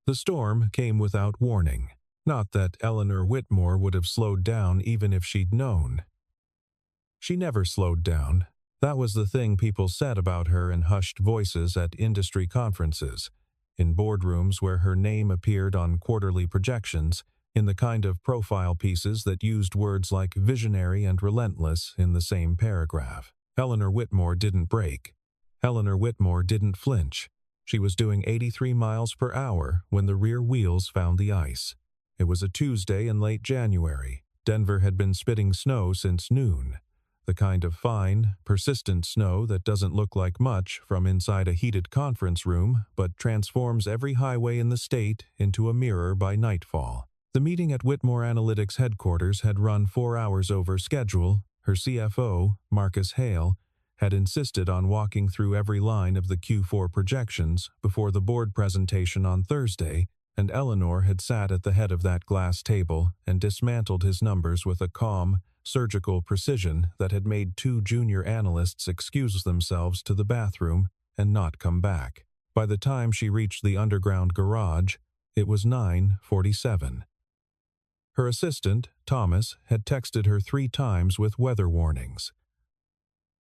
The storm came without warning. Not that Eleanor Whitmore would have slowed down even if she'd known. She never slowed down. That was the thing people said about her in hushed voices at industry conferences, in boardrooms where her name appeared on quarterly projections, in the kind of profile pieces that used words like visionary and relentless in the same paragraph. Eleanor Whitmore didn't break. Eleanor Whitmore didn't flinch. She was doing 83 miles per hour when the rear wheels found the ice. It was a Tuesday in late January. Denver had been spitting snow since noon. The kind of fine, persistent snow that doesn't look like much from inside a heated conference room but transforms every highway in the state into a mirror by nightfall. The meeting at Whitmore Analytics headquarters had run 4 hours over schedule. Her CFO, Marcus Hale, had insisted on walking through every line of the Q4 projections before the board presentation on Thursday, and Eleanor had sat at the head of that glass table and dismantled his numbers with a calm, surgical precision that had made 2 junior analysts excuse themselves to the bathroom and not come back. By the time she reached the underground garage, it was 9:47. Her assistant, Thomas, had texted her 3 times with weather warnings.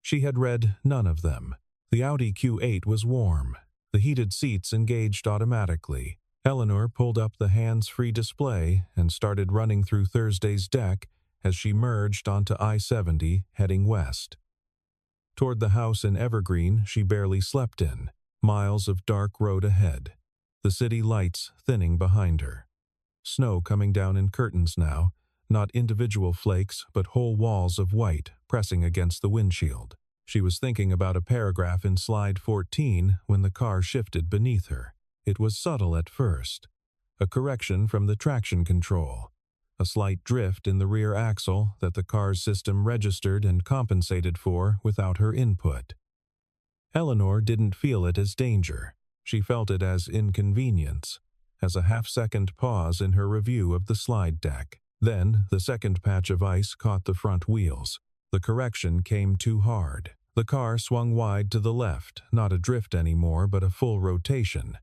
She had read none of them. The Audi Q8 was warm. The heated seats engaged automatically. Eleanor pulled up the hands-free display and started running through Thursday's deck as she merged onto I-70 heading west. Toward the house in Evergreen she barely slept in, miles of dark road ahead, the city lights thinning behind her. Snow coming down in curtains now, not individual flakes but whole walls of white pressing against the windshield. She was thinking about a paragraph in slide 14 when the car shifted beneath her. It was subtle at first. A correction from the traction control. A slight drift in the rear axle that the car's system registered and compensated for without her input. Eleanor didn't feel it as danger. She felt it as inconvenience, as a half-second pause in her review of the slide deck. Then, the second patch of ice caught the front wheels. The correction came too hard. The car swung wide to the left, not a drift anymore but a full rotation,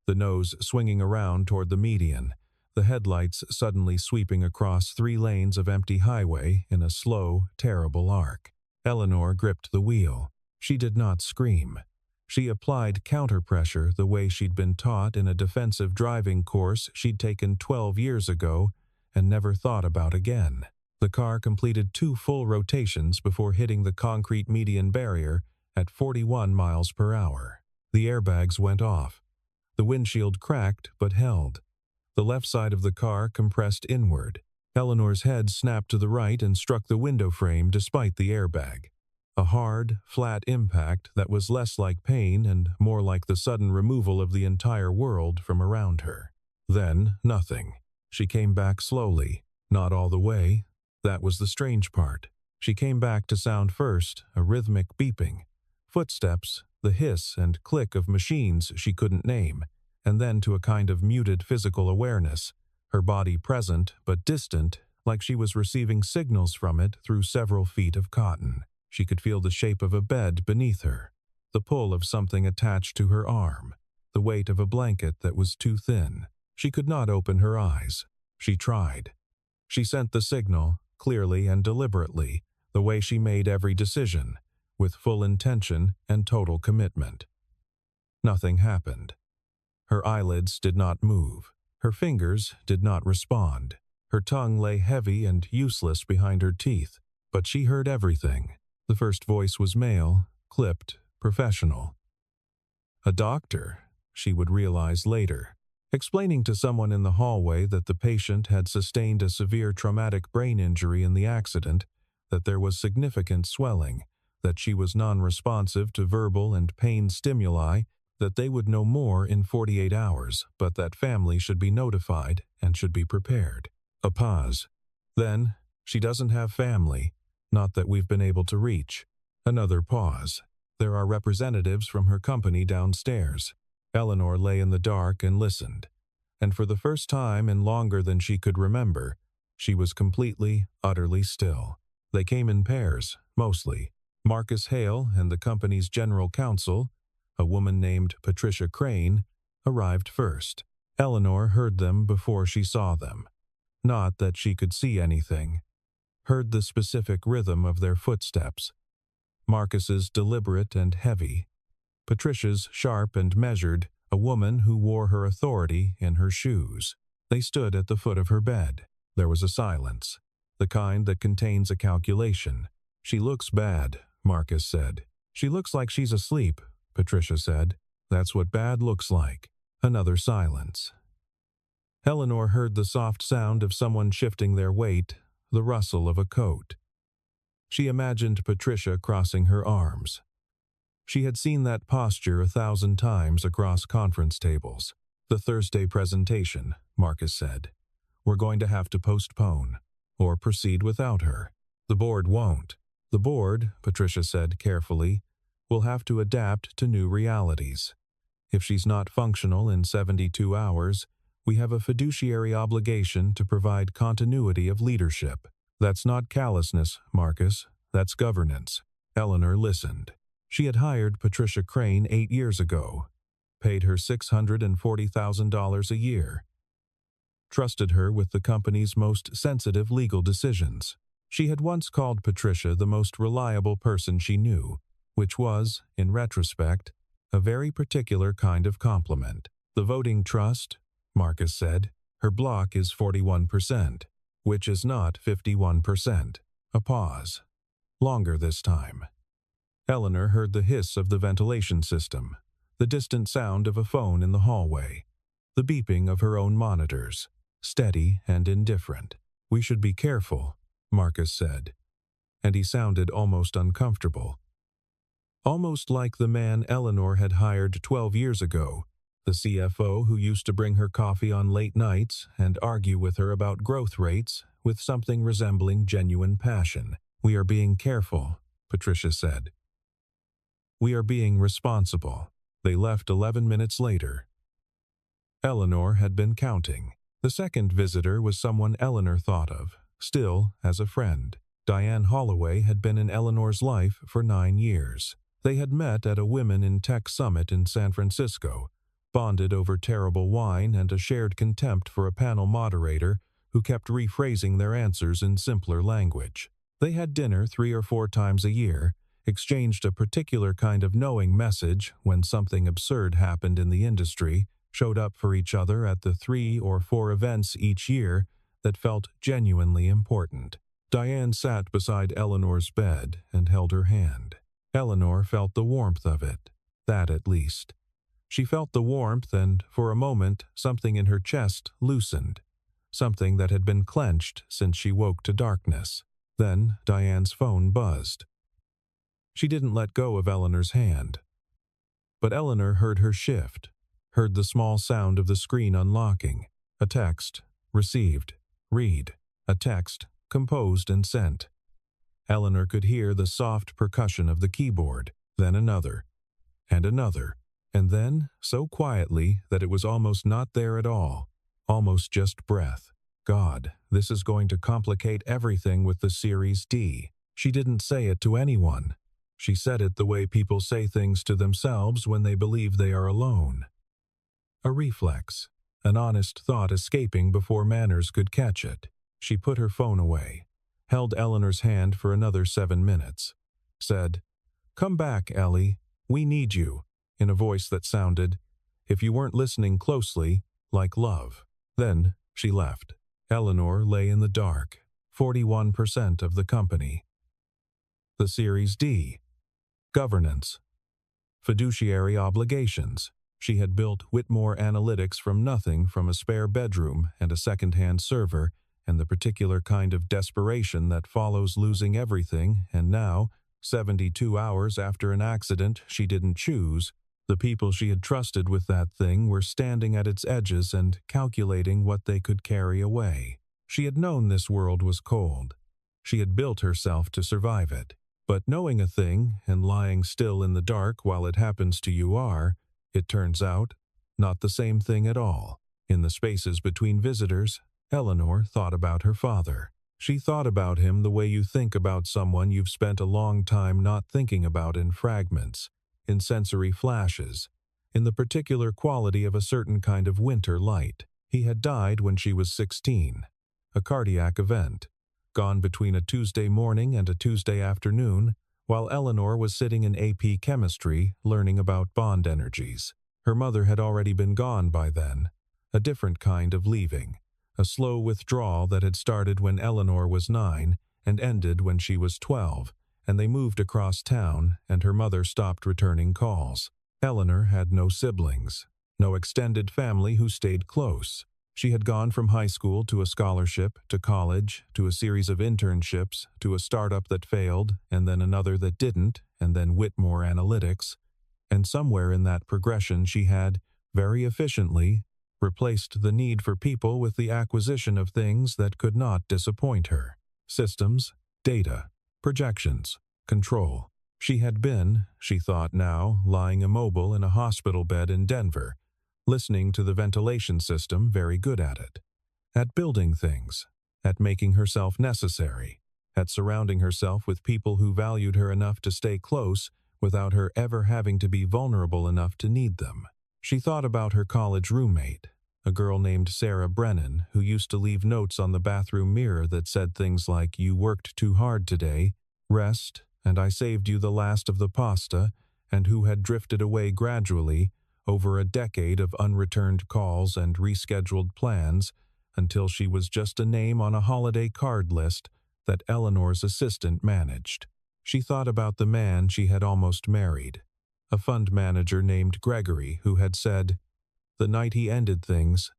the nose swinging around toward the median, the headlights suddenly sweeping across 3 lanes of empty highway in a slow, terrible arc. Eleanor gripped the wheel. She did not scream. She applied counter-pressure the way she'd been taught in a defensive driving course she'd taken 12 years ago and never thought about again. The car completed 2 full rotations before hitting the concrete median barrier at 41 miles per hour. The airbags went off. The windshield cracked but held. The left side of the car compressed inward. Eleanor's head snapped to the right and struck the window frame despite the airbag. A hard, flat impact that was less like pain and more like the sudden removal of the entire world from around her. Then, nothing. She came back slowly, not all the way. That was the strange part. She came back to sound first, a rhythmic beeping. Footsteps, the hiss and click of machines she couldn't name, and then to a kind of muted physical awareness, her body present but distant, like she was receiving signals from it through several feet of cotton. She could feel the shape of a bed beneath her, the pull of something attached to her arm, the weight of a blanket that was too thin. She could not open her eyes. She tried. She sent the signal, clearly and deliberately, the way she made every decision, with full intention and total commitment. Nothing happened. Her eyelids did not move. Her fingers did not respond. Her tongue lay heavy and useless behind her teeth, but she heard everything. The first voice was male, clipped, professional. A doctor, she would realize later, explaining to someone in the hallway that the patient had sustained a severe traumatic brain injury in the accident, that there was significant swelling, that she was non-responsive to verbal and pain stimuli, that they would know more in 48 hours, but that family should be notified and should be prepared. A pause. Then, she doesn't have family, not that we've been able to reach. Another pause. There are representatives from her company downstairs. Eleanor lay in the dark and listened. And for the first time in longer than she could remember, she was completely, utterly still. They came in pairs, mostly. Marcus Hale and the company's general counsel, a woman named Patricia Crane, arrived first. Eleanor heard them before she saw them. Not that she could see anything. Heard the specific rhythm of their footsteps. Marcus's deliberate and heavy. Patricia's sharp and measured, a woman who wore her authority in her shoes. They stood at the foot of her bed. There was a silence, the kind that contains a calculation. "She looks bad," Marcus said. "She looks like she's asleep," Patricia said. "That's what bad looks like." Another silence. Eleanor heard the soft sound of someone shifting their weight, the rustle of a coat. She imagined Patricia crossing her arms. She had seen that posture 1,000 times across conference tables. "The Thursday presentation," Marcus said. "We're going to have to postpone, or proceed without her. The board won't. The board," Patricia said carefully, "will have to adapt to new realities. If she's not functional in 72 hours, we have a fiduciary obligation to provide continuity of leadership. That's not callousness, Marcus. That's governance." Eleanor listened. She had hired Patricia Crane 8 years ago, paid her $640,000 a year, trusted her with the company's most sensitive legal decisions. She had once called Patricia the most reliable person she knew, which was, in retrospect, a very particular kind of compliment. "The voting trust," Marcus said, "her block is 41%, which is not 51%. A pause. Longer this time. Eleanor heard the hiss of the ventilation system, the distant sound of a phone in the hallway, the beeping of her own monitors, steady and indifferent. "We should be careful," Marcus said, and he sounded almost uncomfortable. Almost like the man Eleanor had hired 12 years ago, the CFO who used to bring her coffee on late nights and argue with her about growth rates with something resembling genuine passion. "We are being careful," Patricia said. "We are being responsible." They left 11 minutes later. Eleanor had been counting. The second visitor was someone Eleanor thought of, still as a friend. Diane Holloway had been in Eleanor's life for 9 years. They had met at a Women in Tech Summit in San Francisco, bonded over terrible wine and a shared contempt for a panel moderator who kept rephrasing their answers in simpler language. They had dinner 3 or 4 times a year, exchanged a particular kind of knowing message when something absurd happened in the industry, showed up for each other at the 3 or 4 events each year that felt genuinely important. Diane sat beside Eleanor's bed and held her hand. Eleanor felt the warmth of it, that at least. She felt the warmth, and for a moment something in her chest loosened, something that had been clenched since she woke to darkness. Then Diane's phone buzzed. She didn't let go of Eleanor's hand. But Eleanor heard her shift, heard the small sound of the screen unlocking. A text, received, read. A text, composed and sent. Eleanor could hear the soft percussion of the keyboard, then another, and then, so quietly that it was almost not there at all, almost just breath. God, this is going to complicate everything with the Series D. She didn't say it to anyone. She said it the way people say things to themselves when they believe they are alone. A reflex, an honest thought escaping before manners could catch it. She put her phone away, held Eleanor's hand for another 7 minutes, said, "Come back, Ellie, we need you," in a voice that sounded, if you weren't listening closely, like love. Then she left. Eleanor lay in the dark, 41% of the company. The Series D. Governance. Fiduciary obligations. She had built Whitmore Analytics from nothing, from a spare bedroom and a second-hand server, and the particular kind of desperation that follows losing everything, and now, 72 hours after an accident she didn't choose, the people she had trusted with that thing were standing at its edges and calculating what they could carry away. She had known this world was cold. She had built herself to survive it. But knowing a thing and lying still in the dark while it happens to you are, it turns out, not the same thing at all. In the spaces between visitors, Eleanor thought about her father. She thought about him the way you think about someone you've spent a long time not thinking about, in fragments, in sensory flashes, in the particular quality of a certain kind of winter light. He had died when she was 16. A cardiac event, gone between a Tuesday morning and a Tuesday afternoon, while Eleanor was sitting in AP chemistry learning about bond energies. Her mother had already been gone by then, a different kind of leaving, a slow withdrawal that had started when Eleanor was 9 and ended when she was 12, and they moved across town, and her mother stopped returning calls. Eleanor had no siblings, no extended family who stayed close. She had gone from high school to a scholarship, to college, to a series of internships, to a startup that failed, and then another that didn't, and then Whitmore Analytics. And somewhere in that progression she had, very efficiently, replaced the need for people with the acquisition of things that could not disappoint her. Systems, data, projections, control. She had been, she thought now, lying immobile in a hospital bed in Denver, listening to the ventilation system, very good at it, at building things, at making herself necessary, at surrounding herself with people who valued her enough to stay close without her ever having to be vulnerable enough to need them. She thought about her college roommate, a girl named Sarah Brennan, who used to leave notes on the bathroom mirror that said things like, "You worked too hard today, rest, and I saved you the last of the pasta," and who had drifted away gradually over a decade of unreturned calls and rescheduled plans until she was just a name on a holiday card list that Eleanor's assistant managed. She thought about the man she had almost married, a fund manager named Gregory, who had said, the night he ended things,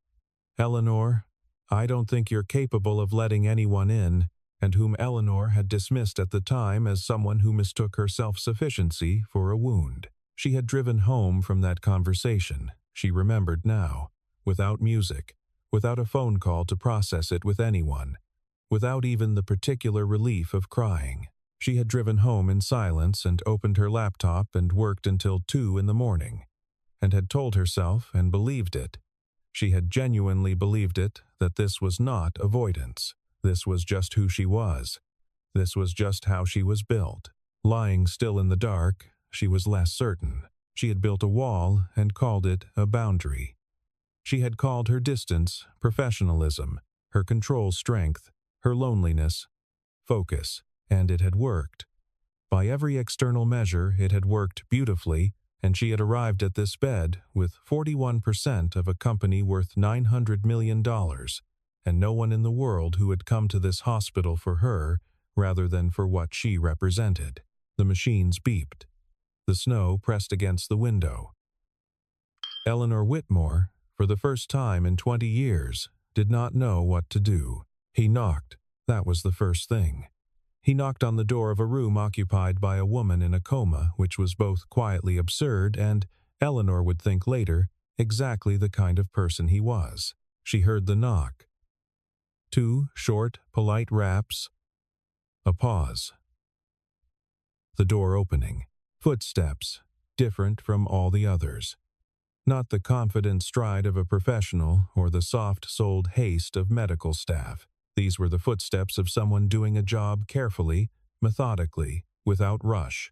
"Eleanor, I don't think you're capable of letting anyone in," and whom Eleanor had dismissed at the time as someone who mistook her self-sufficiency for a wound. She had driven home from that conversation, she remembered now, without music, without a phone call to process it with anyone, without even the particular relief of crying. She had driven home in silence and opened her laptop and worked until 2 in the morning, and had told herself, and believed it, she had genuinely believed it, that this was not avoidance. This was just who she was. This was just how she was built. Lying still in the dark, she was less certain. She had built a wall and called it a boundary. She had called her distance professionalism, her control strength, her loneliness focus, and it had worked. By every external measure, it had worked beautifully, and she had arrived at this bed with 41% of a company worth $900 million, and no one in the world who had come to this hospital for her rather than for what she represented. The machines beeped. The snow pressed against the window. Eleanor Whitmore, for the first time in 20 years, did not know what to do. He knocked. That was the first thing. He knocked on the door of a room occupied by a woman in a coma, which was both quietly absurd and, Eleanor would think later, exactly the kind of person he was. She heard the knock. 2 short, polite raps. A pause. The door opening. Footsteps, different from all the others. Not the confident stride of a professional or the soft-souled haste of medical staff. These were the footsteps of someone doing a job carefully, methodically, without rush.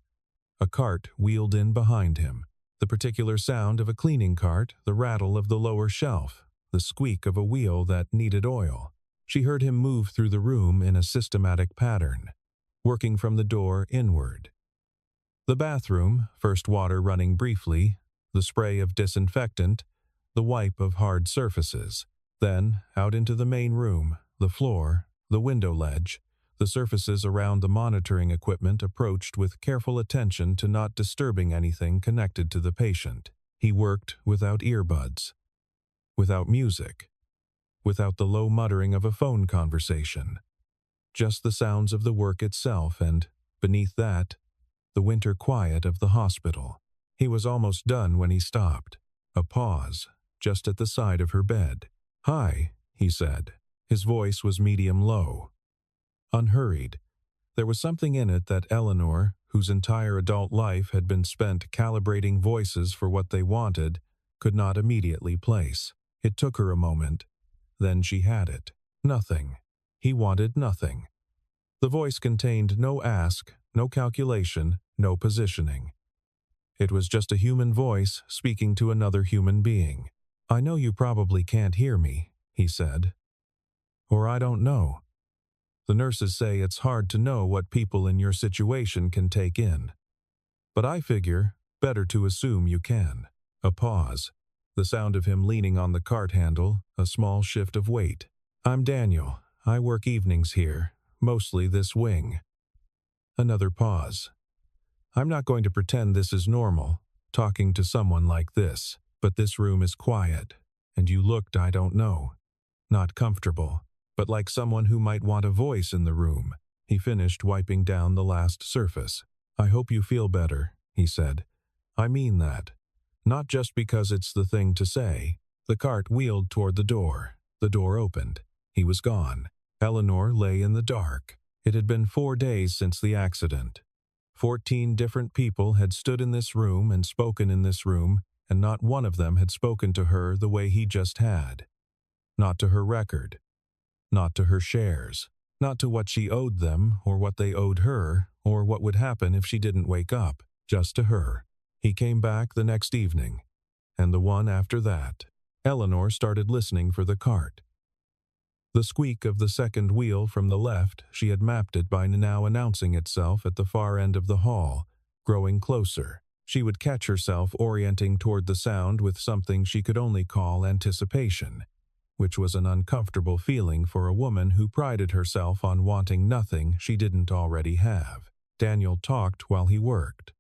A cart wheeled in behind him. The particular sound of a cleaning cart, the rattle of the lower shelf, the squeak of a wheel that needed oil. She heard him move through the room in a systematic pattern, working from the door inward. The bathroom, first water running briefly, the spray of disinfectant, the wipe of hard surfaces. Then, out into the main room, the floor, the window ledge, the surfaces around the monitoring equipment approached with careful attention to not disturbing anything connected to the patient. He worked without earbuds, without music, without the low muttering of a phone conversation. Just the sounds of the work itself and, beneath that, the winter quiet of the hospital. He was almost done when he stopped. A pause, just at the side of her bed. "Hi," he said. His voice was medium-low. Unhurried. There was something in it that Eleanor, whose entire adult life had been spent calibrating voices for what they wanted, could not immediately place. It took her a moment. Then she had it. Nothing. He wanted nothing. The voice contained no ask, no calculation, no positioning. It was just a human voice speaking to another human being. "I know you probably can't hear me," he said. "Or I don't know. The nurses say it's hard to know what people in your situation can take in. But I figure, better to assume you can." A pause. The sound of him leaning on the cart handle, a small shift of weight. "I'm Daniel. I work evenings here, mostly this wing." Another pause. "I'm not going to pretend this is normal, talking to someone like this, but this room is quiet, and you looked, I don't know, not comfortable, but like someone who might want a voice in the room." He finished wiping down the last surface. "I hope you feel better," he said. "I mean that. Not just because it's the thing to say." The cart wheeled toward the door. The door opened. He was gone. Eleanor lay in the dark. It had been 4 days since the accident. 14 different people had stood in this room and spoken in this room, and not one of them had spoken to her the way he just had. Not to her record. Not to her shares. Not to what she owed them, or what they owed her, or what would happen if she didn't wake up. Just to her. He came back the next evening, and the one after that. Eleanor started listening for the cart. The squeak of the second wheel from the left, she had mapped it by now announcing itself at the far end of the hall, growing closer. She would catch herself orienting toward the sound with something she could only call anticipation, which was an uncomfortable feeling for a woman who prided herself on wanting nothing she didn't already have. Daniel talked while he worked.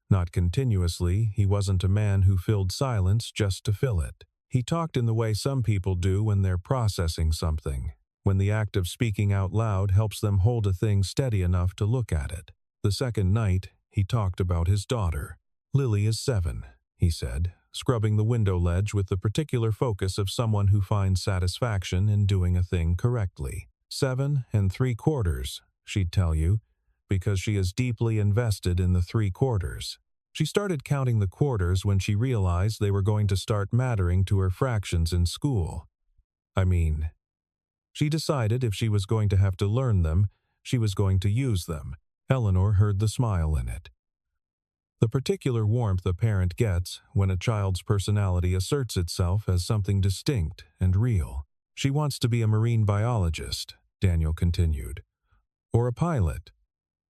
Not continuously, he wasn't a man who filled silence just to fill it. He talked in the way some people do when they're processing something, when the act of speaking out loud helps them hold a thing steady enough to look at it. The second night, he talked about his daughter. "Lily is 7, he said, scrubbing the window ledge with the particular focus of someone who finds satisfaction in doing a thing correctly. 7 3/4, she'd tell you, because she is deeply invested in the 3/4. She started counting the quarters when she realized they were going to start mattering to her fractions in school. She decided if she was going to have to learn them, she was going to use them. Eleanor heard the smile in it. The particular warmth a parent gets when a child's personality asserts itself as something distinct and real. "She wants to be a marine biologist," Daniel continued. "Or a pilot.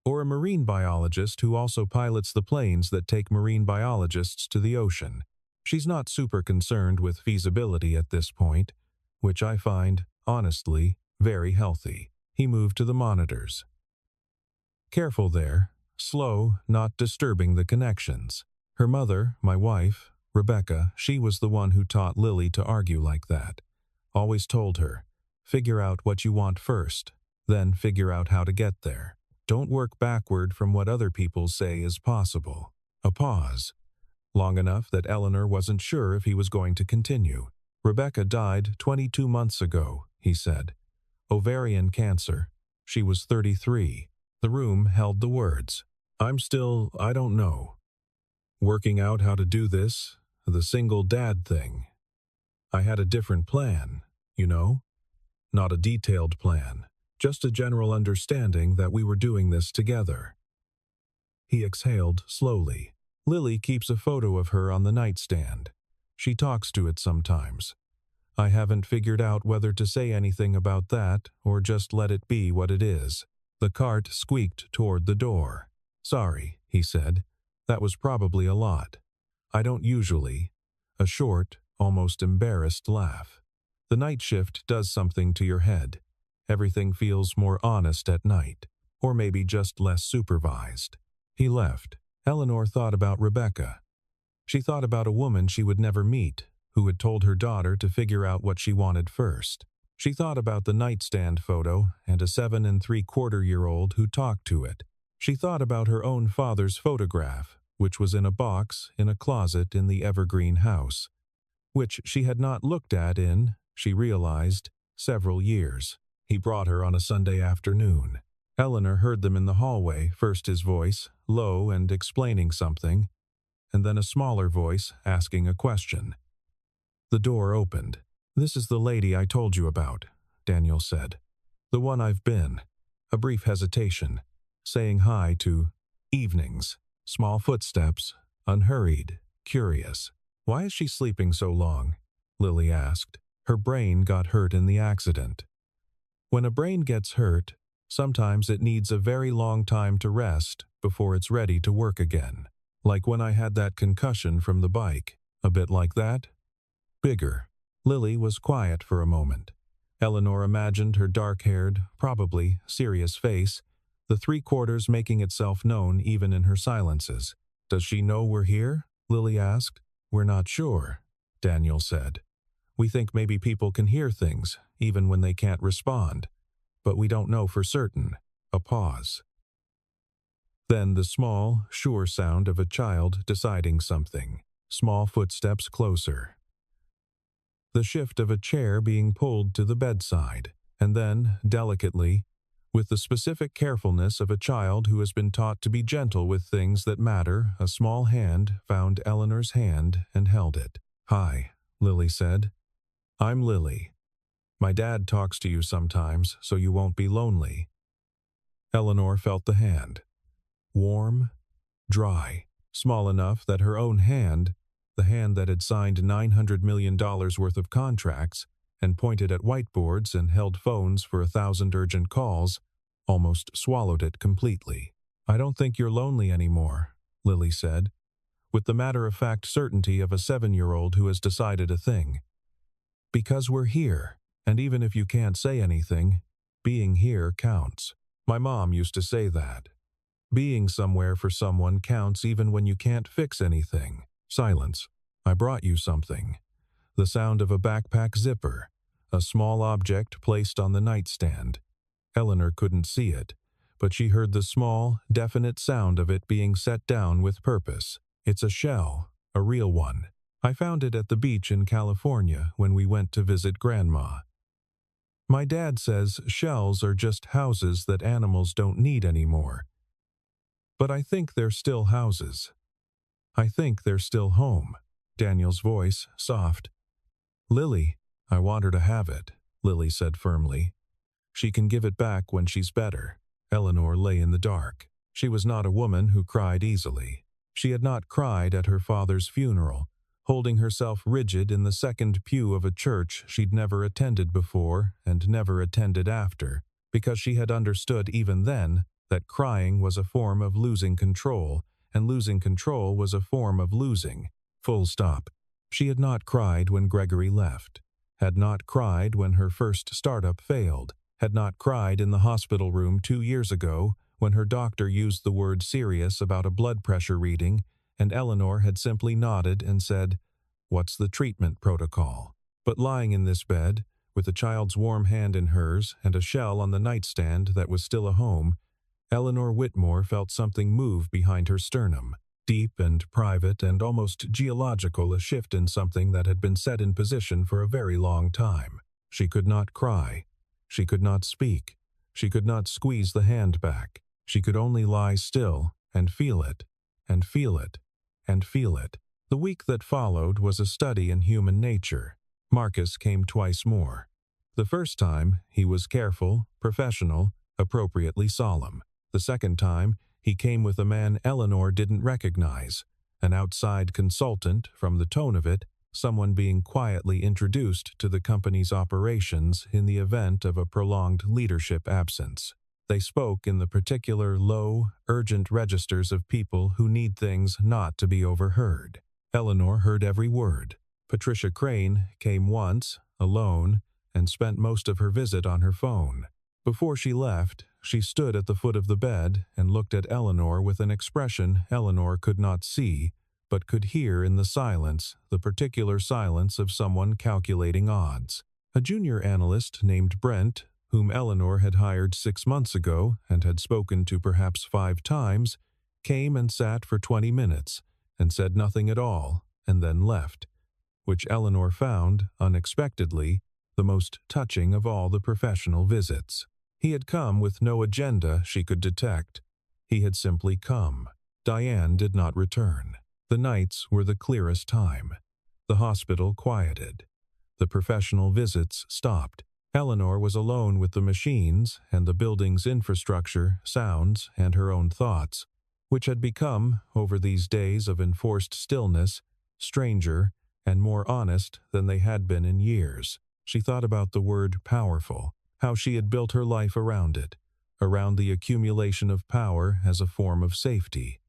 Or a marine biologist who also pilots the planes that take marine biologists to the ocean. She's not super concerned with feasibility at this point, which I find, honestly, very healthy." He moved to the monitors. "Careful there. Slow, not disturbing the connections. Her mother, my wife, Rebecca, she was the one who taught Lily to argue like that. Always told her, figure out what you want first, then figure out how to get there. Don't work backward from what other people say is possible." A pause. Long enough that Eleanor wasn't sure if he was going to continue. "Rebecca died 22 months ago, he said. Ovarian cancer. She was 33. The room held the words. "I'm still, I don't know. Working out how to do this, the single dad thing. I had a different plan, you know? Not a detailed plan. Just a general understanding that we were doing this together." He exhaled slowly. "Lily keeps a photo of her on the nightstand. She talks to it sometimes. I haven't figured out whether to say anything about that or just let it be what it is." The cart squeaked toward the door. "Sorry," he said. "That was probably a lot. I don't usually." A short, almost embarrassed laugh. "The night shift does something to your head. Everything feels more honest at night, or maybe just less supervised." He left. Eleanor thought about Rebecca. She thought about a woman she would never meet, who had told her daughter to figure out what she wanted first. She thought about the nightstand photo and a 7 3/4-year-old who talked to it. She thought about her own father's photograph, which was in a box in a closet in the Evergreen house, which she had not looked at in, she realized, several years. He brought her on a Sunday afternoon. Eleanor heard them in the hallway, first his voice, low and explaining something, and then a smaller voice asking a question. The door opened. "This is the lady I told you about," Daniel said. "The one I've been." A brief hesitation. Saying hi to evenings. Small footsteps. unhurried, curious. "Why is she sleeping so long?" Lily asked. "Her brain got hurt in the accident." When a brain gets hurt, sometimes it needs a very long time to rest before it's ready to work again. Like when I had that concussion from the bike. A bit like that? Bigger. Lily was quiet for a moment. Eleanor imagined her dark-haired, probably serious face, the three-quarters making itself known even in her silences. "Does she know we're here?" Lily asked. "We're not sure," Daniel said. "We think maybe people can hear things, even when they can't respond. But we don't know for certain." A pause. Then the small, sure sound of a child deciding something. Small footsteps closer. The shift of a chair being pulled to the bedside, and then, delicately, with the specific carefulness of a child who has been taught to be gentle with things that matter, a small hand found Eleanor's hand and held it. "Hi," Lily said. "I'm Lily. My dad talks to you sometimes, so you won't be lonely." Eleanor felt the hand. Warm, dry, small enough that her own hand, the hand that had signed $900 million worth of contracts and pointed at whiteboards and held phones for 1,000 urgent calls, almost swallowed it completely. "I don't think you're lonely anymore," Lily said, with the matter-of-fact certainty of a 7-year-old who has decided a thing. "Because we're here, and even if you can't say anything, being here counts. My mom used to say that. Being somewhere for someone counts even when you can't fix anything." Silence. "I brought you something." The sound of a backpack zipper, a small object placed on the nightstand. Eleanor couldn't see it, but she heard the small, definite sound of it being set down with purpose. "It's a shell, a real one. I found it at the beach in California when we went to visit Grandma. My dad says shells are just houses that animals don't need anymore. But I think they're still houses. I think they're still home." Daniel's voice, soft. "Lily, I want her to have it," Lily said firmly. "She can give it back when she's better." Eleanor lay in the dark. She was not a woman who cried easily. She had not cried at her father's funeral, holding herself rigid in the second pew of a church she'd never attended before and never attended after, because she had understood even then that crying was a form of losing control, and losing control was a form of losing. Full stop. She had not cried when Gregory left, had not cried when her first startup failed, had not cried in the hospital room 2 years ago when her doctor used the word serious about a blood pressure reading, and Eleanor had simply nodded and said, "What's the treatment protocol?" But lying in this bed, with a child's warm hand in hers and a shell on the nightstand that was still a home, Eleanor Whitmore felt something move behind her sternum. Deep and private and almost geological, a shift in something that had been set in position for a very long time. She could not cry. She could not speak. She could not squeeze the hand back. She could only lie still and feel it, and feel it, and feel it. The week that followed was a study in human nature. Marcus came twice more. The first time, he was careful, professional, appropriately solemn. The second time, he came with a man Eleanor didn't recognize, an outside consultant, from the tone of it, someone being quietly introduced to the company's operations in the event of a prolonged leadership absence. They spoke in the particular low, urgent registers of people who need things not to be overheard. Eleanor heard every word. Patricia Crane came once, alone, and spent most of her visit on her phone. Before she left, she stood at the foot of the bed and looked at Eleanor with an expression Eleanor could not see, but could hear in the silence, the particular silence of someone calculating odds. A junior analyst named Brent, whom Eleanor had hired 6 months ago and had spoken to perhaps 5 times, came and sat for 20 minutes and said nothing at all, and then left, which Eleanor found, unexpectedly, the most touching of all the professional visits. He had come with no agenda she could detect. He had simply come. Diane did not return. The nights were the clearest time. The hospital quieted. The professional visits stopped. Eleanor was alone with the machines and the building's infrastructure, sounds, and her own thoughts, which had become, over these days of enforced stillness, stranger and more honest than they had been in years. She thought about the word powerful, how she had built her life around it, around the accumulation of power as a form of safety.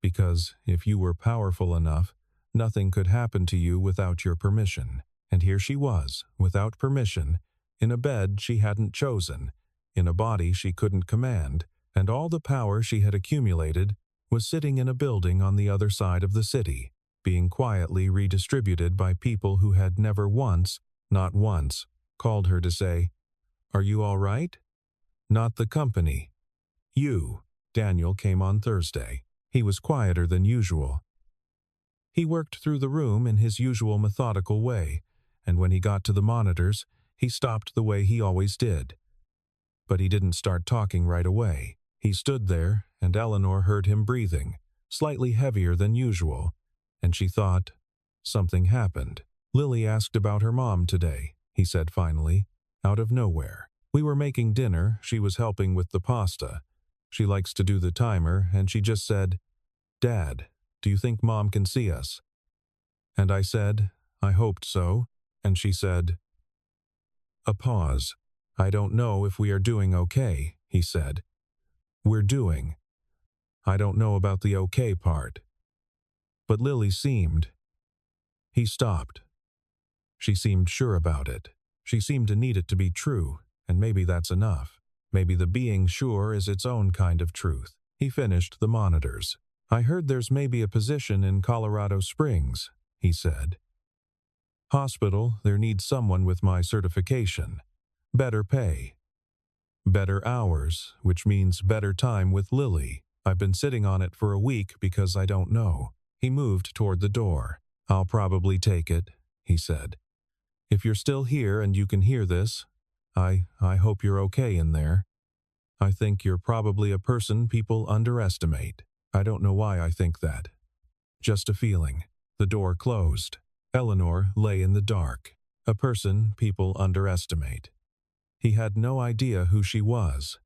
Because if you were powerful enough, nothing could happen to you without your permission. And here she was, without permission, in a bed she hadn't chosen, in a body she couldn't command, and all the power she had accumulated was sitting in a building on the other side of the city, being quietly redistributed by people who had never once, not once, called her to say, "Are you all right?" Not the company. You. Daniel came on Thursday. He was quieter than usual. He worked through the room in his usual methodical way, and when he got to the monitors, he stopped the way he always did. But he didn't start talking right away. He stood there, and Eleanor heard him breathing, slightly heavier than usual, and she thought, something happened. "Lily asked about her mom today," he said finally, out of nowhere. "We were making dinner, she was helping with the pasta. She likes to do the timer, and she just said, 'Dad, do you think Mom can see us?' And I said, 'I hoped so,' and she said." A pause. "I don't know if we are doing okay," he said. "We're doing. I don't know about the okay part." But Lily seemed. He stopped. She seemed sure about it. She seemed to need it to be true, and maybe that's enough. Maybe the being sure is its own kind of truth. He finished the monitors. "I heard there's maybe a position in Colorado Springs," he said. "Hospital, there needs someone with my certification. Better pay. Better hours, which means better time with Lily. I've been sitting on it for a week because I don't know." He moved toward the door. "I'll probably take it," he said. "If you're still here and you can hear this, I hope you're okay in there. I think you're probably a person people underestimate. I don't know why I think that. Just a feeling." The door closed. Eleanor lay in the dark. A person people underestimate. He had no idea who she was.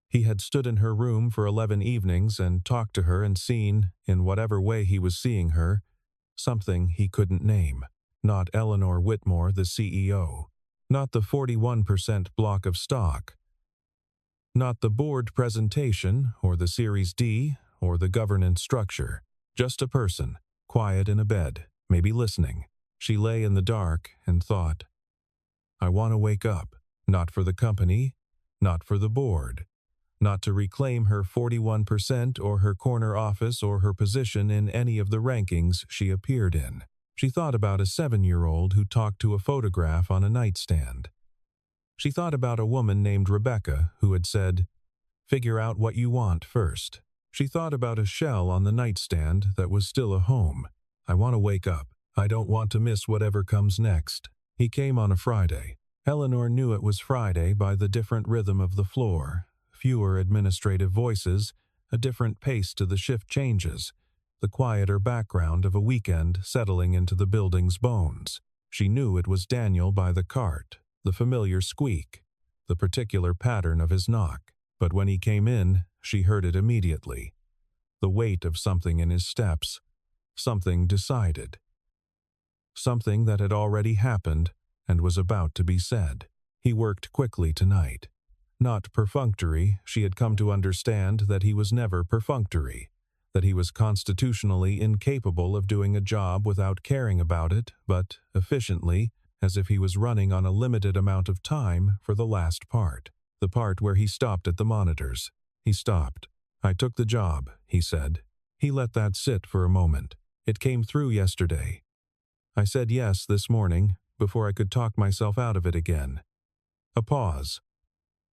He had stood in her room for 11 evenings and talked to her and seen, in whatever way he was seeing her, something he couldn't name. Not Eleanor Whitmore, the CEO. Not the 41% block of stock. Not the board presentation, or the Series D, or the governance structure. Just a person, quiet in a bed, maybe listening. She lay in the dark and thought, "I want to wake up, not for the company, not for the board, not to reclaim her 41% or her corner office or her position in any of the rankings she appeared in." She thought about a 7-year-old who talked to a photograph on a nightstand. She thought about a woman named Rebecca who had said, "Figure out what you want first." She thought about a shell on the nightstand that was still a home. "I want to wake up. I don't want to miss whatever comes next." He came on a Friday. Eleanor knew it was Friday by the different rhythm of the floor, fewer administrative voices, a different pace to the shift changes, the quieter background of a weekend settling into the building's bones. She knew it was Daniel by the cart, the familiar squeak, the particular pattern of his knock. But when he came in, she heard it immediately. The weight of something in his steps, something decided. Something that had already happened and was about to be said. He worked quickly tonight. Not perfunctory, she had come to understand that he was never perfunctory, that he was constitutionally incapable of doing a job without caring about it, but efficiently, as if he was running on a limited amount of time for the last part, the part where he stopped at the monitors. He stopped. "I took the job," he said. He let that sit for a moment. "It came through yesterday. I said yes this morning, before I could talk myself out of it again." A pause.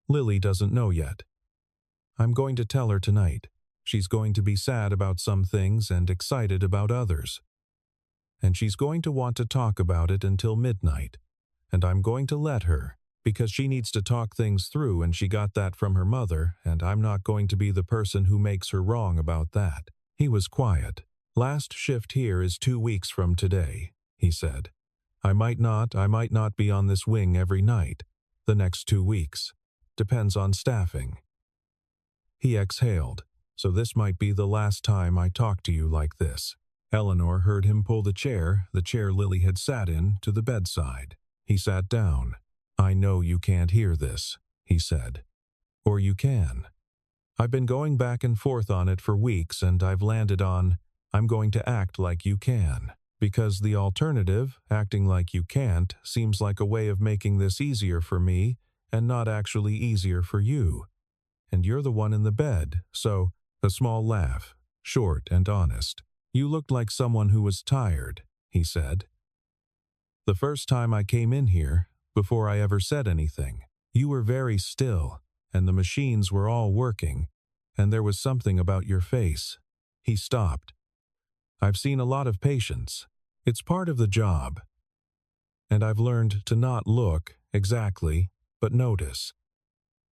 "Lily doesn't know yet. I'm going to tell her tonight. She's going to be sad about some things and excited about others. And she's going to want to talk about it until midnight. And I'm going to let her, because she needs to talk things through and she got that from her mother, and I'm not going to be the person who makes her wrong about that." He was quiet. "Last shift here is 2 weeks from today," he said. I might not be on this wing every night, the next 2 weeks. Depends on staffing." He exhaled. so this might be the last time I talk to you like this." Eleanor heard him pull the chair Lily had sat in, to the bedside. He sat down. "I know you can't hear this," he said. "Or you can. I've been going back and forth on it for weeks, and I've landed on, I'm going to act like you can. Because the alternative, acting like you can't, seems like a way of making this easier for me and not actually easier for you. And you're the one in the bed, so," a small laugh, short and honest. "You looked like someone who was tired," he said. "The first time I came in here, before I ever said anything, you were very still, and the machines were all working, and there was something about your face." He stopped. "I've seen a lot of patients. It's part of the job. And I've learned to not look, exactly, but notice.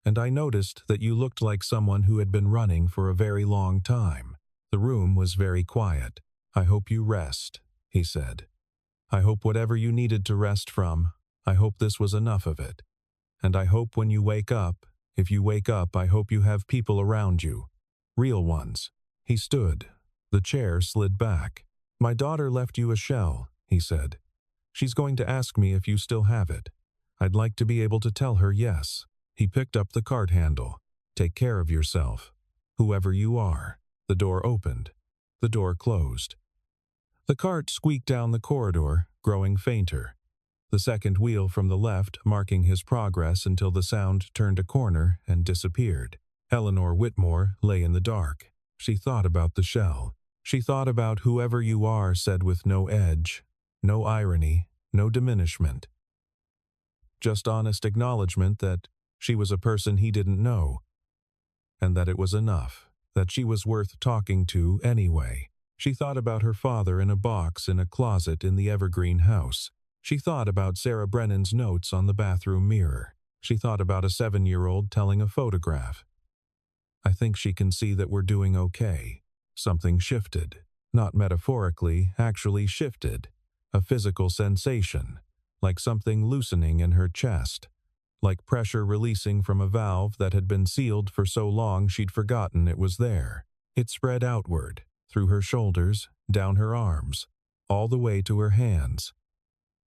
And I noticed that you looked like someone who had been running for a very long time." The room was very quiet. "I hope you rest," he said. "I hope whatever you needed to rest from, I hope this was enough of it. And I hope when you wake up, if you wake up, I hope you have people around you. Real ones." He stood. The chair slid back. "My daughter left you a shell," he said. "She's going to ask me if you still have it. I'd like to be able to tell her yes." He picked up the cart handle. "Take care of yourself, whoever you are." The door opened. The door closed. The cart squeaked down the corridor, growing fainter. The second wheel from the left marking his progress until the sound turned a corner and disappeared. Eleanor Whitmore lay in the dark. She thought about the shell. She thought about whoever you are said with no edge, no irony, no diminishment. Just honest acknowledgement that she was a person he didn't know, and that it was enough, that she was worth talking to anyway. She thought about her father in a box in a closet in the Evergreen house. She thought about Sarah Brennan's notes on the bathroom mirror. She thought about a 7-year-old telling a photograph. "I think she can see that we're doing okay." Something shifted. Not metaphorically, actually shifted. A physical sensation, like something loosening in her chest. Like pressure releasing from a valve that had been sealed for so long she'd forgotten it was there. It spread outward, through her shoulders, down her arms, all the way to her hands,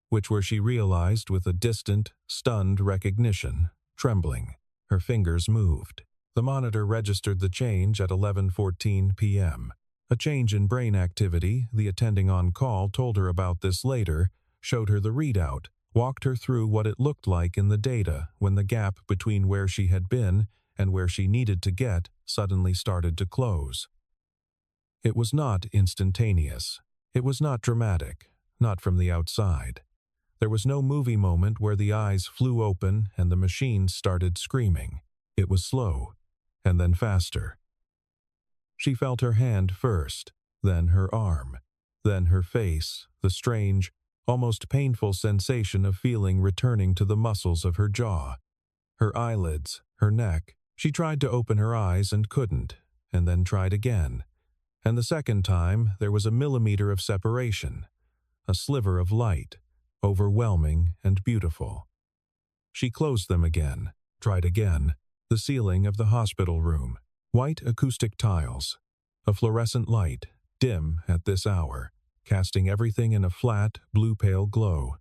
which were, she realized with a distant, stunned recognition, trembling. Her fingers moved. The monitor registered the change at 11:14 p.m. A change in brain activity. The attending on call told her about this later, showed her the readout, walked her through what it looked like in the data when the gap between where she had been and where she needed to get suddenly started to close. It was not instantaneous. It was not dramatic, not from the outside. There was no movie moment where the eyes flew open and the machine started screaming. It was slow, and then faster. She felt her hand first, then her arm, then her face, the strange, almost painful sensation of feeling returning to the muscles of her jaw, her eyelids, her neck. She tried to open her eyes and couldn't, and then tried again. And the second time, there was a millimeter of separation, a sliver of light, overwhelming and beautiful. She closed them again, tried again. The ceiling of the hospital room, white acoustic tiles, a fluorescent light, dim at this hour, casting everything in a flat, blue-pale glow.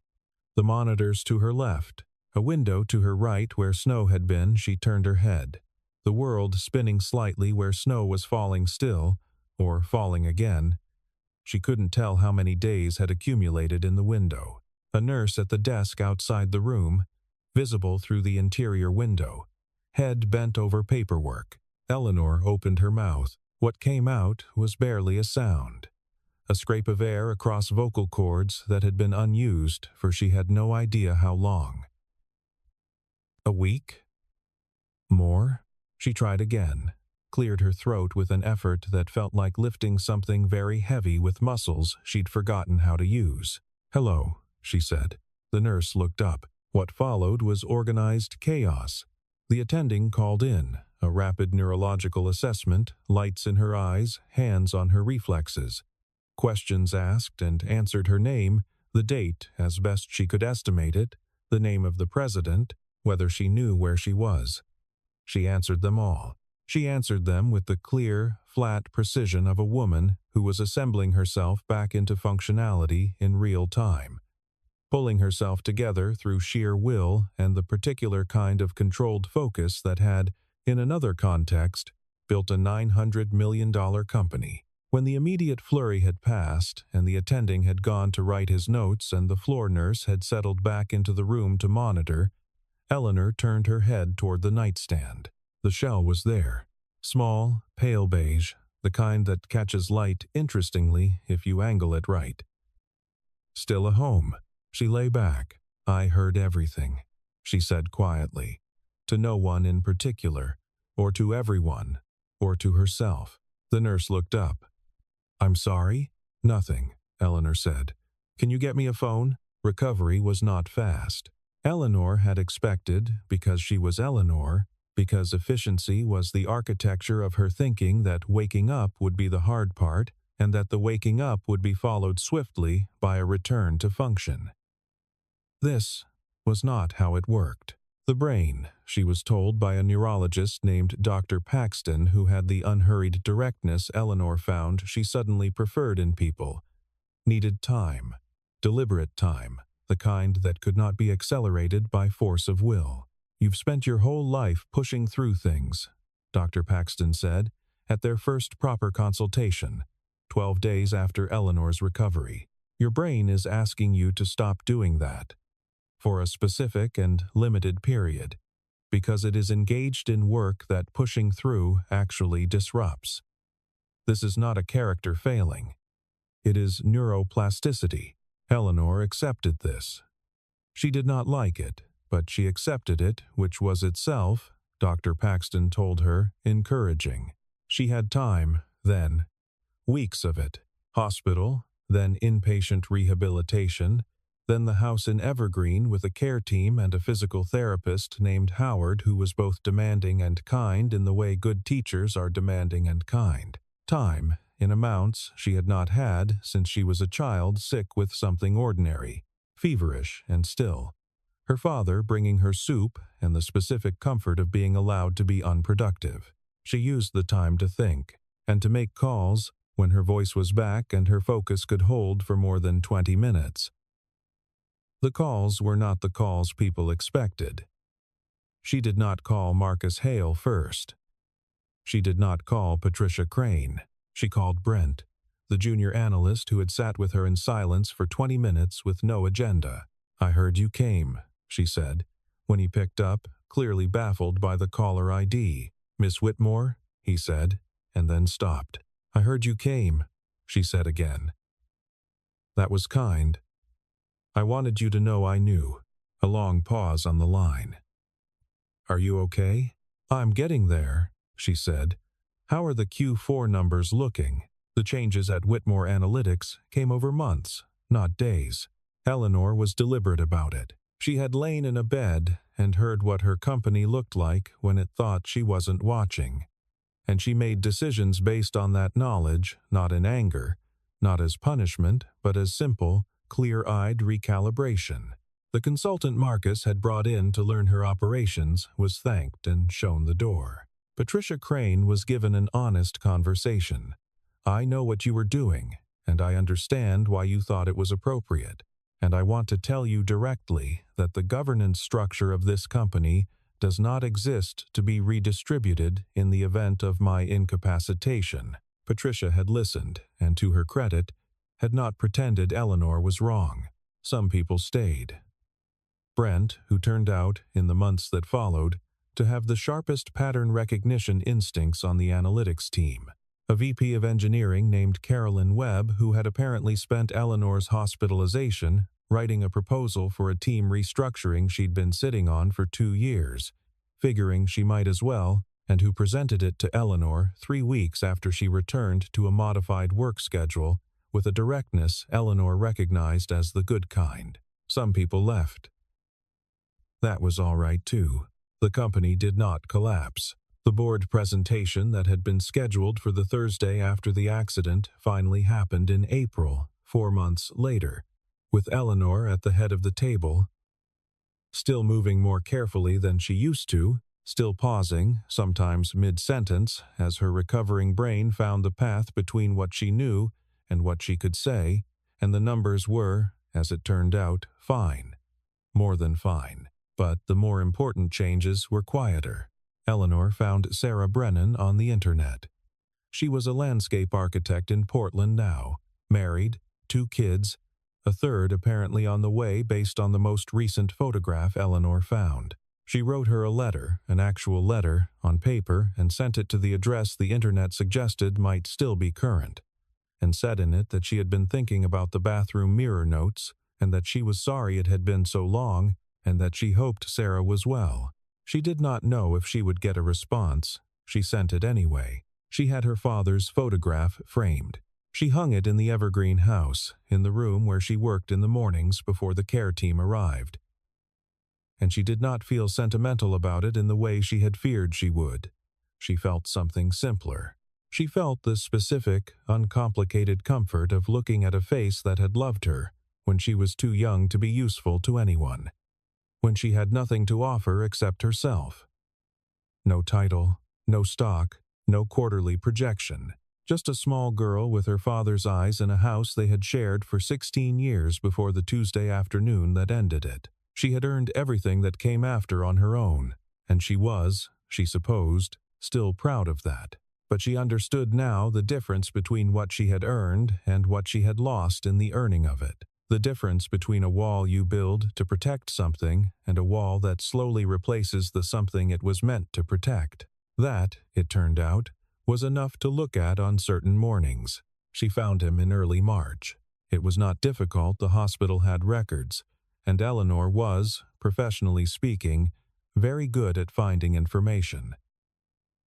The monitors to her left, a window to her right where snow had been. She turned her head. The world spinning slightly where snow was falling still, or falling again. She couldn't tell how many days had accumulated in the window. A nurse at the desk outside the room, visible through the interior window, head bent over paperwork. Eleanor opened her mouth. What came out was barely a sound. A scrape of air across vocal cords that had been unused for she had no idea how long. A week? More? She tried again, cleared her throat with an effort that felt like lifting something very heavy with muscles she'd forgotten how to use. "Hello," she said. The nurse looked up. What followed was organized chaos. The attending called in, a rapid neurological assessment, lights in her eyes, hands on her reflexes. Questions asked and answered her name, the date as best she could estimate it, the name of the president, whether she knew where she was. She answered them all. She answered them with the clear, flat precision of a woman who was assembling herself back into functionality in real time, pulling herself together through sheer will and the particular kind of controlled focus that had, in another context, built a $900 million company. When the immediate flurry had passed and the attending had gone to write his notes and the floor nurse had settled back into the room to monitor, Eleanor turned her head toward the nightstand. The shell was there. Small, pale beige, the kind that catches light interestingly if you angle it right. Still a home. She lay back. "I heard everything," she said quietly. To no one in particular, or to everyone, or to herself. The nurse looked up. "I'm sorry?" "Nothing," Eleanor said. "Can you get me a phone?" Recovery was not fast. Eleanor had expected, because she was Eleanor, because efficiency was the architecture of her thinking, that waking up would be the hard part, and that the waking up would be followed swiftly by a return to function. This was not how it worked. The brain, she was told by a neurologist named Dr. Paxton, who had the unhurried directness Eleanor found she suddenly preferred in people, needed time, deliberate time, the kind that could not be accelerated by force of will. "You've spent your whole life pushing through things," Dr. Paxton said, at their first proper consultation, 12 days after Eleanor's recovery. "Your brain is asking you to stop doing that, for a specific and limited period, because it is engaged in work that pushing through actually disrupts. This is not a character failing. It is neuroplasticity." Eleanor accepted this. She did not like it, but she accepted it, which was itself, Dr. Paxton told her, encouraging. She had time, then. Weeks of it. Hospital, then inpatient rehabilitation, then the house in Evergreen with a care team and a physical therapist named Howard who was both demanding and kind in the way good teachers are demanding and kind. Time, in amounts she had not had since she was a child sick with something ordinary, feverish and still. Her father bringing her soup and the specific comfort of being allowed to be unproductive. She used the time to think, and to make calls when her voice was back and her focus could hold for more than 20 minutes. The calls were not the calls people expected. She did not call Marcus Hale first. She did not call Patricia Crane. She called Brent, the junior analyst who had sat with her in silence for 20 minutes with no agenda. "I heard you came," she said, when he picked up, clearly baffled by the caller ID. "Miss Whitmore?" he said, and then stopped. "I heard you came," she said again. "That was kind. I wanted you to know I knew." A long pause on the line. "Are you okay?" "I'm getting there," she said. "How are the Q4 numbers looking?" The changes at Whitmore Analytics came over months, not days. Eleanor was deliberate about it. She had lain in a bed and heard what her company looked like when it thought she wasn't watching. And she made decisions based on that knowledge, not in anger, not as punishment, but as simple, clear-eyed recalibration. The consultant Marcus had brought in to learn her operations was thanked and shown the door. Patricia Crane was given an honest conversation. "I know what you were doing, and I understand why you thought it was appropriate. And I want to tell you directly that the governance structure of this company does not exist to be redistributed in the event of my incapacitation." Patricia had listened, and to her credit, had not pretended Eleanor was wrong. Some people stayed. Brent, who turned out, in the months that followed, to have the sharpest pattern recognition instincts on the analytics team. A VP of engineering named Carolyn Webb, who had apparently spent Eleanor's hospitalization writing a proposal for a team restructuring she'd been sitting on for 2 years, figuring she might as well, and who presented it to Eleanor 3 weeks after she returned to a modified work schedule with a directness Eleanor recognized as the good kind. Some people left. That was all right too. The company did not collapse. The board presentation that had been scheduled for the Thursday after the accident finally happened in April, 4 months later, with Eleanor at the head of the table, still moving more carefully than she used to, still pausing, sometimes mid-sentence, as her recovering brain found the path between what she knew and what she could say, and the numbers were, as it turned out, fine. More than fine. But the more important changes were quieter. Eleanor found Sarah Brennan on the internet. She was a landscape architect in Portland now, married, 2 kids, a third apparently on the way based on the most recent photograph Eleanor found. She wrote her a letter, an actual letter, on paper and sent it to the address the internet suggested might still be current, and said in it that she had been thinking about the bathroom mirror notes and that she was sorry it had been so long and that she hoped Sarah was well. She did not know if she would get a response. She sent it anyway. She had her father's photograph framed. She hung it in the Evergreen house, in the room where she worked in the mornings before the care team arrived. And she did not feel sentimental about it in the way she had feared she would. She felt something simpler. She felt the specific, uncomplicated comfort of looking at a face that had loved her when she was too young to be useful to anyone, when she had nothing to offer except herself. No title, no stock, no quarterly projection. Just a small girl with her father's eyes in a house they had shared for 16 years before the Tuesday afternoon that ended it. She had earned everything that came after on her own, and she was, she supposed, still proud of that. But she understood now the difference between what she had earned and what she had lost in the earning of it. The difference between a wall you build to protect something and a wall that slowly replaces the something it was meant to protect. That, it turned out, was enough to look at on certain mornings. She found him in early March. It was not difficult, the hospital had records, and Eleanor was, professionally speaking, very good at finding information.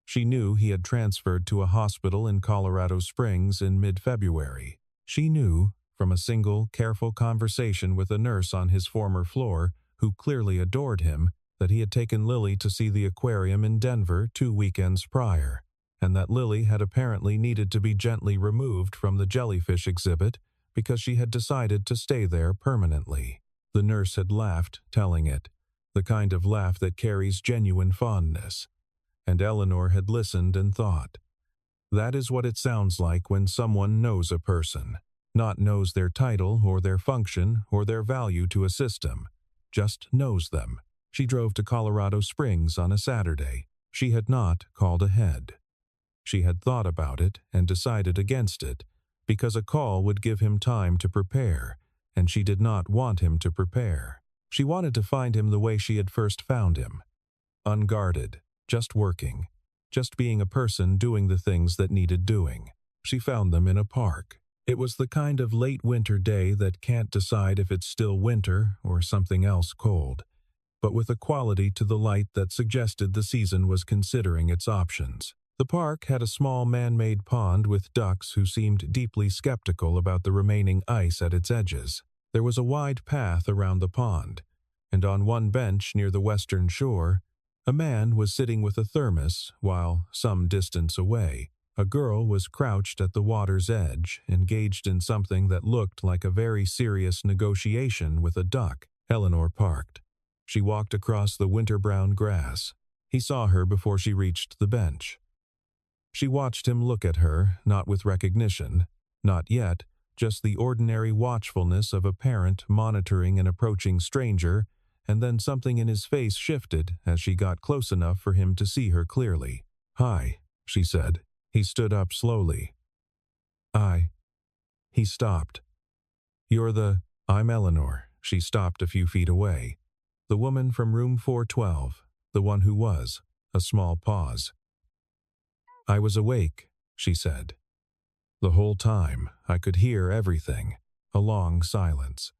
She knew he had transferred to a hospital in Colorado Springs in mid-February. She knew, from a single, careful conversation with a nurse on his former floor, who clearly adored him, that he had taken Lily to see the aquarium in Denver 2 weekends prior, and that Lily had apparently needed to be gently removed from the jellyfish exhibit because she had decided to stay there permanently. The nurse had laughed, telling it, the kind of laugh that carries genuine fondness. And Eleanor had listened and thought, that is what it sounds like when someone knows a person, not knows their title or their function or their value to a system, just knows them. She drove to Colorado Springs on a Saturday. She had not called ahead. She had thought about it and decided against it, because a call would give him time to prepare, and she did not want him to prepare. She wanted to find him the way she had first found him, unguarded, just working, just being a person doing the things that needed doing. She found them in a park. It was the kind of late winter day that can't decide if it's still winter or something else cold, but with a quality to the light that suggested the season was considering its options. The park had a small man-made pond with ducks who seemed deeply skeptical about the remaining ice at its edges. There was a wide path around the pond, and on one bench near the western shore, a man was sitting with a thermos while, some distance away, a girl was crouched at the water's edge, engaged in something that looked like a very serious negotiation with a duck. Eleanor parked. She walked across the winter-brown grass. He saw her before she reached the bench. She watched him look at her, not with recognition, not yet, just the ordinary watchfulness of a parent monitoring an approaching stranger, and then something in his face shifted as she got close enough for him to see her clearly. "Hi," she said. He stood up slowly. He stopped. I'm Eleanor." She stopped a few feet away. "The woman from room 412, the one who was." A small pause. "I was awake," she said. "The whole time, I could hear everything." A long silence.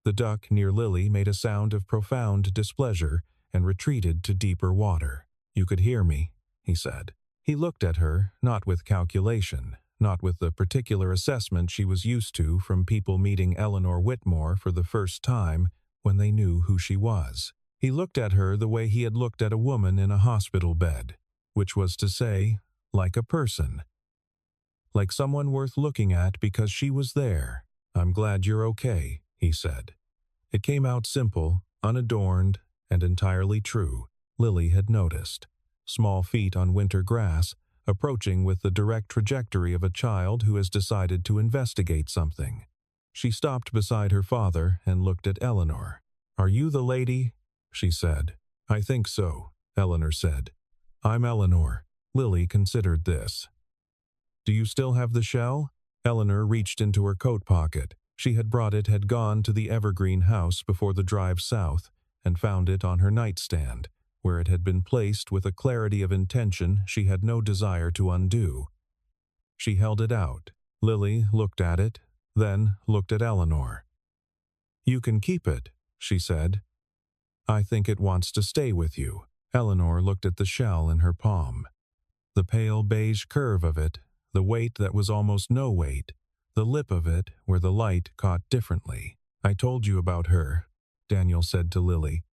The duck near Lily made a sound of profound displeasure and retreated to deeper water. "You could hear me," he said. He looked at her, not with calculation, not with the particular assessment she was used to from people meeting Eleanor Whitmore for the first time when they knew who she was. He looked at her the way he had looked at a woman in a hospital bed, which was to say, like a person. Like someone worth looking at because she was there. "I'm glad you're okay," he said. It came out simple, unadorned, and entirely true. Lily had noticed. Small feet on winter grass, approaching with the direct trajectory of a child who has decided to investigate something. She stopped beside her father and looked at Eleanor. "Are you the lady?" she said. "I think so," Eleanor said. "I'm Eleanor." Lily considered this. "Do you still have the shell?" Eleanor reached into her coat pocket. She had brought it, had gone to the Evergreen house before the drive south, and found it on her nightstand, where it had been placed with a clarity of intention she had no desire to undo. She held it out. Lily looked at it, then looked at Eleanor. "You can keep it," she said. "I think it wants to stay with you." Eleanor looked at the shell in her palm. The pale beige curve of it, the weight that was almost no weight, the lip of it where the light caught differently. "I told you about her," Daniel said to Lily.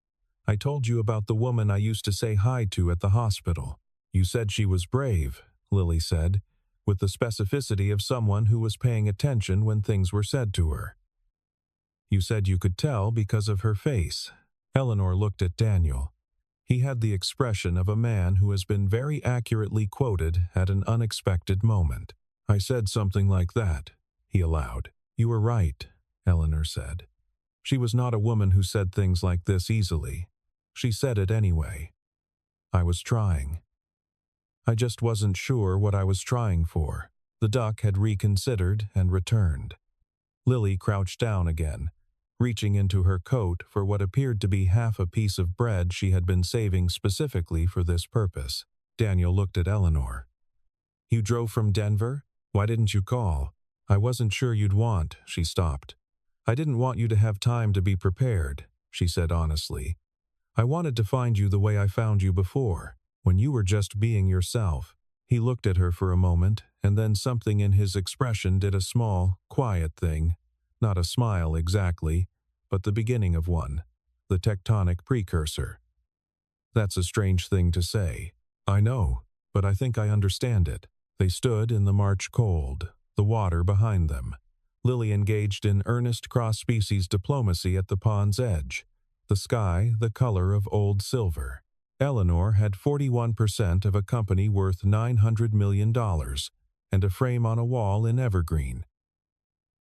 "I told you about the woman I used to say hi to at the hospital. You said she was brave," Lily said, with the specificity of someone who was paying attention when things were said to her. "You said you could tell because of her face." Eleanor looked at Daniel. He had the expression of a man who has been very accurately quoted at an unexpected moment. "I said something like that," he allowed. "You were right," Eleanor said. She was not a woman who said things like this easily. She said it anyway. "I was trying. I just wasn't sure what I was trying for." The duck had reconsidered and returned. Lily crouched down again, reaching into her coat for what appeared to be half a piece of bread she had been saving specifically for this purpose. Daniel looked at Eleanor. "You drove from Denver? Why didn't you call?" "I wasn't sure you'd want," she stopped. "I didn't want you to have time to be prepared," she said honestly. "I wanted to find you the way I found you before, when you were just being yourself." He looked at her for a moment, and then something in his expression did a small, quiet thing. Not a smile exactly, but the beginning of one, the tectonic precursor. "That's a strange thing to say." "I know, but I think I understand it." They stood in the March cold, the water behind them. Lily engaged in earnest cross-species diplomacy at the pond's edge, the sky the color of old silver. Eleanor had 41% of a company worth $900 million, and a frame on a wall in Evergreen,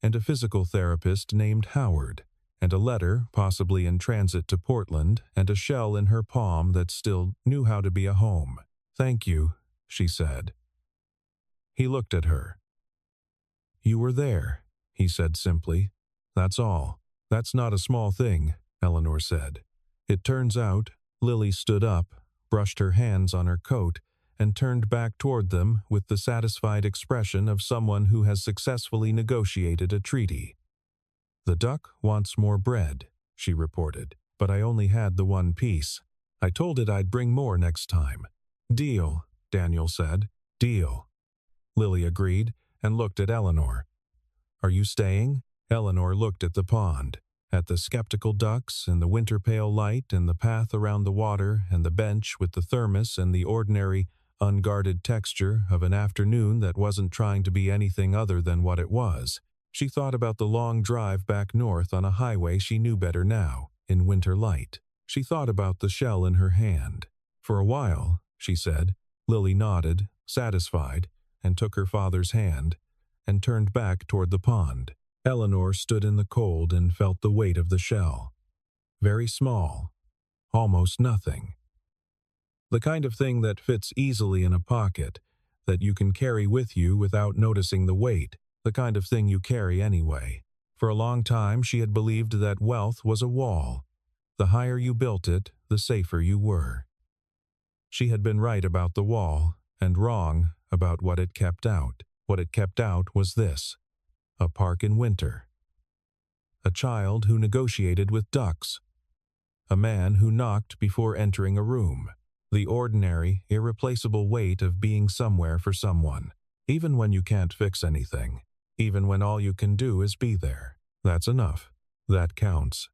and a physical therapist named Howard, and a letter possibly in transit to Portland, and a shell in her palm that still knew how to be a home. "Thank you," she said. He looked at her. "You were there," he said simply. "That's all." "That's not a small thing," Eleanor said. "It turns out," Lily stood up, brushed her hands on her coat, and turned back toward them with the satisfied expression of someone who has successfully negotiated a treaty. "The duck wants more bread," she reported, "but I only had the one piece. I told it I'd bring more next time." "Deal," Daniel said. "Deal." Lily agreed and looked at Eleanor. "Are you staying?" Eleanor looked at the pond, at the skeptical ducks and the winter pale light and the path around the water and the bench with the thermos and the ordinary, unguarded texture of an afternoon that wasn't trying to be anything other than what it was. She thought about the long drive back north on a highway she knew better now, in winter light. She thought about the shell in her hand. "For a while," she said. Lily nodded, satisfied, and took her father's hand, and turned back toward the pond. Eleanor stood in the cold and felt the weight of the shell. Very small. Almost nothing. The kind of thing that fits easily in a pocket, that you can carry with you without noticing the weight, the kind of thing you carry anyway. For a long time she had believed that wealth was a wall. The higher you built it, the safer you were. She had been right about the wall, and wrong about what it kept out. What it kept out was this: a park in winter. A child who negotiated with ducks. A man who knocked before entering a room. The ordinary, irreplaceable weight of being somewhere for someone, even when you can't fix anything, even when all you can do is be there. That's enough. That counts.